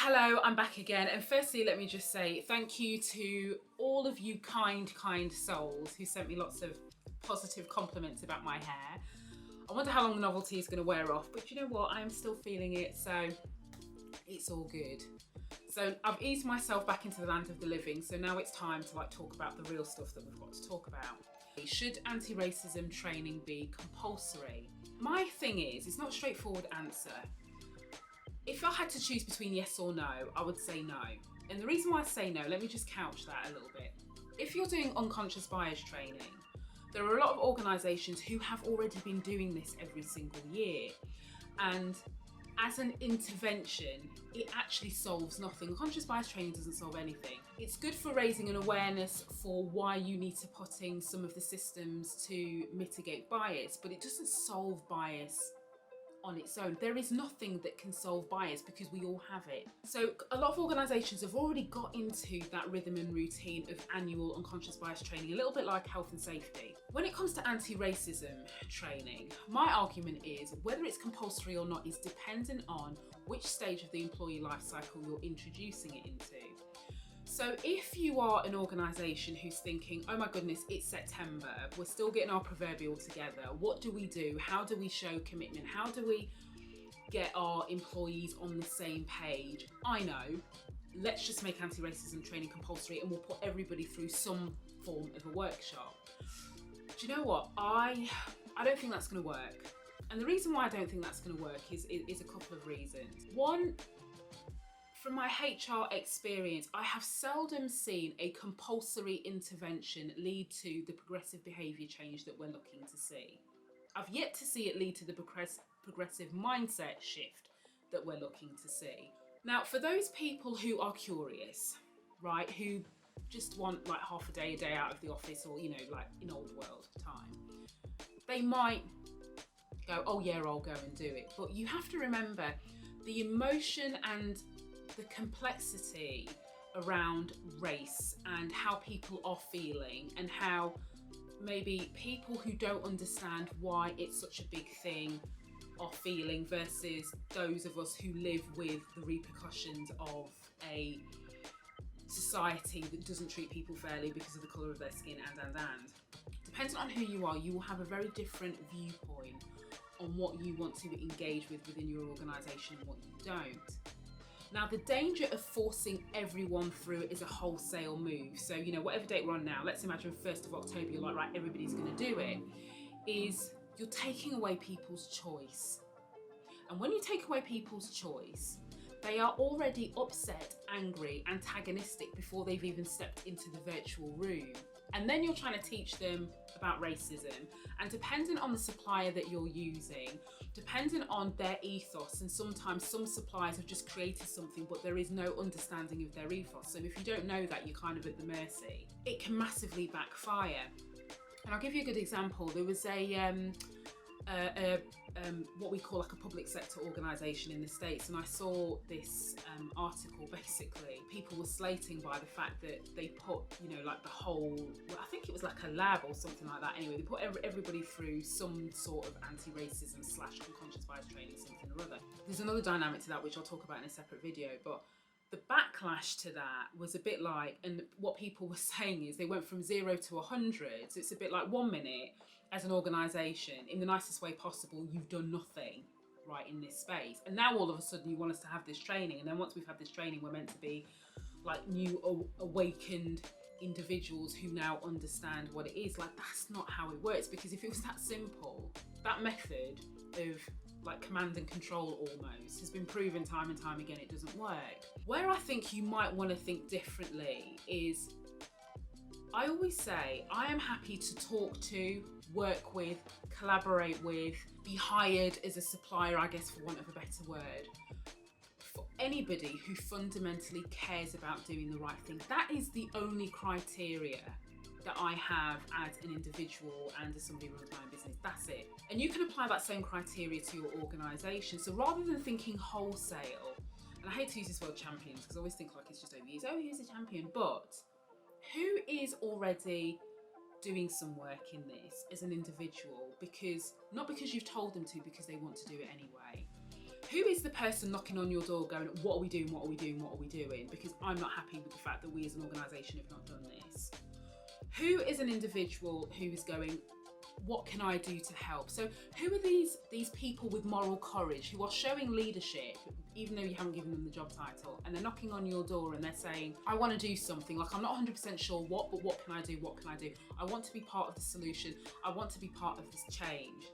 Hello, I'm back again, and firstly let me just say thank you to all of you kind souls who sent me lots of positive compliments about my hair. I wonder how long the novelty is going to wear off, but you know what, I'm still feeling it, so it's all good. So I've eased myself back into the land of the living, so now it's time to talk about the real stuff that we've got to talk about. Should anti-racism training be compulsory? My thing is, it's not a straightforward answer. If I had to choose between yes or no, I would say no. And the reason why I say no, let me just couch that a little bit. If you're doing unconscious bias training, there are a lot of organisations who have already been doing this every single year. And as an intervention, it actually solves nothing. Unconscious bias training doesn't solve anything. It's good for raising an awareness for why you need to put in some of the systems to mitigate bias, but it doesn't solve bias on its own. There is nothing that can solve bias because we all have it. So a lot of organisations have already got into that rhythm and routine of annual unconscious bias training, a little bit like health and safety. When it comes to anti-racism training, my argument is whether it's compulsory or not is dependent on which stage of the employee life cycle you're introducing it into. So if you are an organisation who's thinking, oh my goodness, it's September, we're still getting our proverbial together, what do we do? How do we show commitment? How do we get our employees on the same page? I know, let's just make anti-racism training compulsory and we'll put everybody through some form of a workshop. Do you know what? I don't think that's going to work. And the reason why I don't think that's going to work is a couple of reasons. One, from my HR experience, I have seldom seen a compulsory intervention lead to the progressive behaviour change that we're looking to see. I've yet to see it lead to the progressive mindset shift that we're looking to see. Now, for those people who are curious, right, who just want half a day out of the office or, in old world time, they might go, oh yeah, I'll go and do it. But you have to remember the emotion and the complexity around race and how people are feeling and how maybe people who don't understand why it's such a big thing are feeling versus those of us who live with the repercussions of a society that doesn't treat people fairly because of the colour of their skin and. Depending on who you are, you will have a very different viewpoint on what you want to engage with within your organisation and what you don't. Now, the danger of forcing everyone through it is a wholesale move. So, whatever date we're on now, let's imagine 1st of October, you're like, right, everybody's going to do it, is you're taking away people's choice. And when you take away people's choice, they are already upset, angry, antagonistic before they've even stepped into the virtual room. And then you're trying to teach them about racism. And depending on the supplier that you're using, depending on their ethos, and sometimes some suppliers have just created something, but there is no understanding of their ethos. So if you don't know that, you're kind of at the mercy. It can massively backfire. And I'll give you a good example. There was what we call a public sector organisation in the States, and I saw this article. Basically, people were slating by the fact that they put, the whole, I think it was like a lab or something like that. Anyway, they put everybody through some sort of anti-racism / unconscious bias training, something or other. There's another dynamic to that which I'll talk about in a separate video, but the backlash to that was a bit like, and what people were saying is they went from 0 to 100. So it's a bit like 1 minute, as an organisation, in the nicest way possible, you've done nothing right in this space. And now all of a sudden you want us to have this training. And then once we've had this training, we're meant to be new awakened individuals who now understand what it is. That's not how it works, because if it was that simple, that method of command and control almost has been proven time and time again, it doesn't work. Where I think you might want to think differently is, I always say I am happy to talk to, work with, collaborate with, be hired as a supplier, I guess, for want of a better word, for anybody who fundamentally cares about doing the right thing. That is the only criteria that I have as an individual and as somebody who runs my own business. That's it. And you can apply that same criteria to your organisation. So rather than thinking wholesale, and I hate to use this word champions because I always think it's just overused, oh, who's a champion? But who is already doing some work in this as an individual, not because you've told them to, because they want to do it anyway? Who is the person knocking on your door going, what are we doing, what are we doing, what are we doing? Because I'm not happy with the fact that we as an organisation have not done this. Who is an individual who is going, what can I do to help? So who are these people with moral courage who are showing leadership, even though you haven't given them the job title, and they're knocking on your door and they're saying, I want to do something, like I'm not 100% sure what, but what can I do? What can I do? I want to be part of the solution. I want to be part of this change.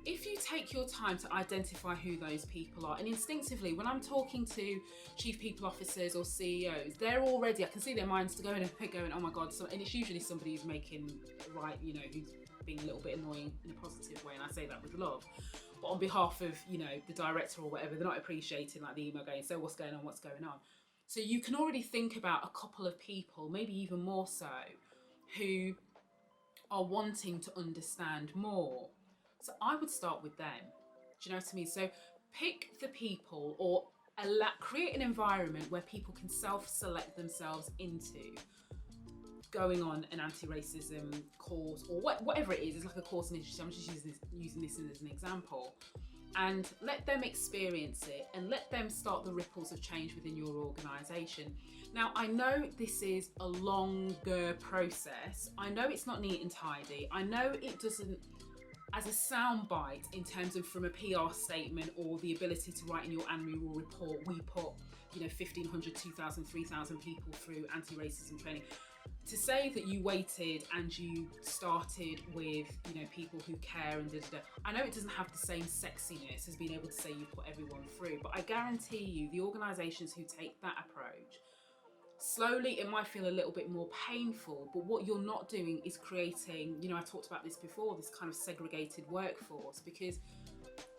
If you take your time to identify who those people are, and instinctively, when I'm talking to chief people officers or CEOs, they're already, I can see their minds going and they're going, oh my God, and it's usually somebody who's making right, you know, who's being a little bit annoying in a positive way, and I say that with love. But on behalf of, you know, the director or whatever, they're not appreciating like the email going, so what's going on, what's going on? So you can already think about a couple of people, maybe even more so, who are wanting to understand more. So I would start with them. Do you know what I mean? So pick the people, or create an environment where people can self-select themselves into going on an anti-racism course, or whatever it is. It's like a course initiative. I'm just using this as an example. And let them experience it, and let them start the ripples of change within your organisation. Now, I know this is a longer process. I know it's not neat and tidy. I know it doesn't, as a soundbite in terms of from a PR statement or the ability to write in your annual report, we put, you know, 1,500, 2,000, 3,000 people through anti-racism training. To say that you waited and you started with, you know, people who care and da-da-da, I know it doesn't have the same sexiness as being able to say you put everyone through, but I guarantee you the organisations who take that approach, slowly it might feel a little bit more painful, but what you're not doing is creating, you know, I talked about this before, this kind of segregated workforce, because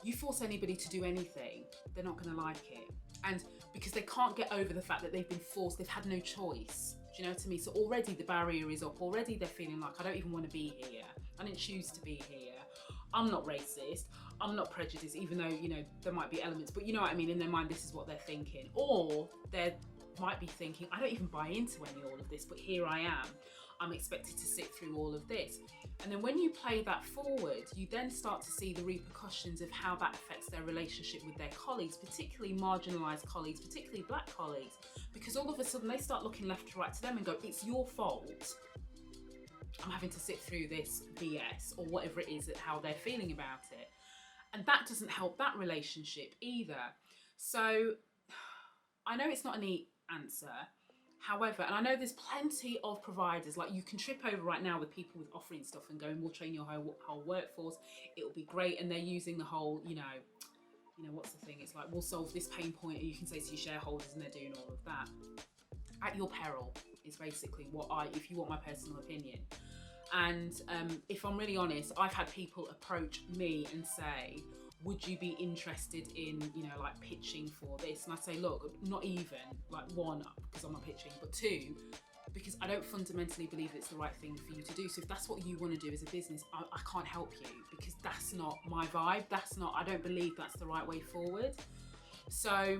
you force anybody to do anything, they're not going to like it. And because they can't get over the fact that they've been forced, they've had no choice. Do you know what I mean? So already the barrier is up. Already they're feeling like, I don't even want to be here. I didn't choose to be here. I'm not racist. I'm not prejudiced, even though, you know, there might be elements, but you know what I mean? In their mind, this is what they're thinking. Or they might be thinking, I don't even buy into all of this, but here I am. I'm expected to sit through all of this. And then when you play that forward, you then start to see the repercussions of how that affects their relationship with their colleagues, particularly marginalised colleagues, particularly black colleagues, because all of a sudden they start looking left to right to them and go, it's your fault I'm having to sit through this BS, or whatever it is, that how they're feeling about it. And that doesn't help that relationship either. So I know it's not a neat answer. However, and I know there's plenty of providers, like you can trip over right now with people with offering stuff and going, we'll train your whole workforce, it'll be great. And they're using the whole, you know, what's the thing? It's like, we'll solve this pain point, and you can say to your shareholders, and they're doing all of that. At your peril is basically if you want my personal opinion. And if I'm really honest, I've had people approach me and say, would you be interested in, like pitching for this? And I say, look, not even, like one, because I'm not pitching, but two, because I don't fundamentally believe it's the right thing for you to do. So if that's what you want to do as a business, I can't help you, because that's not my vibe. I don't believe that's the right way forward. So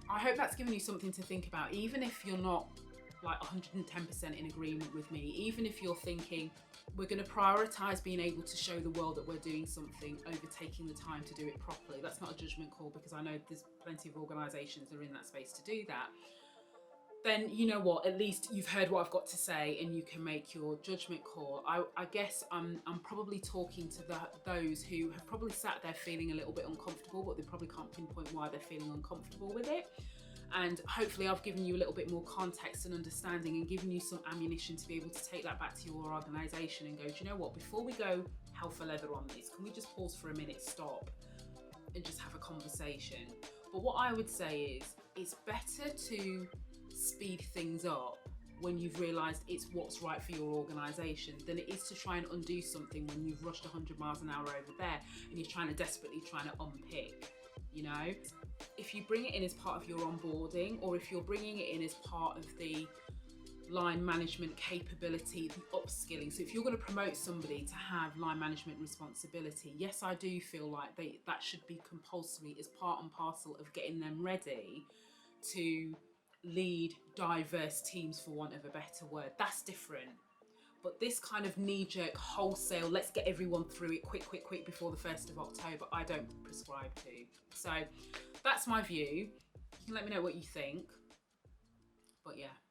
I hope that's given you something to think about, even if you're not like 110% in agreement with me, even if you're thinking we're going to prioritise being able to show the world that we're doing something over taking the time to do it properly. That's not a judgment call, because I know there's plenty of organisations that are in that space to do that. Then you know what, at least you've heard what I've got to say and you can make your judgment call. I guess I'm probably talking to those who have probably sat there feeling a little bit uncomfortable, but they probably can't pinpoint why they're feeling uncomfortable with it. And hopefully I've given you a little bit more context and understanding, and given you some ammunition to be able to take that back to your organisation and go, do you know what, before we go hell for leather on this, can we just pause for a minute, stop, and just have a conversation? But what I would say is, it's better to speed things up when you've realised it's what's right for your organisation than it is to try and undo something when you've rushed 100 miles an hour over there and you're desperately trying to unpick, If you bring it in as part of your onboarding, or if you're bringing it in as part of the line management capability, the upskilling. So if you're going to promote somebody to have line management responsibility, yes, I do feel like that should be compulsory as part and parcel of getting them ready to lead diverse teams, for want of a better word. That's different. But this kind of knee-jerk wholesale, let's get everyone through it quick, quick, quick before the 1st of October, I don't prescribe to. So that's my view. You can let me know what you think. But yeah.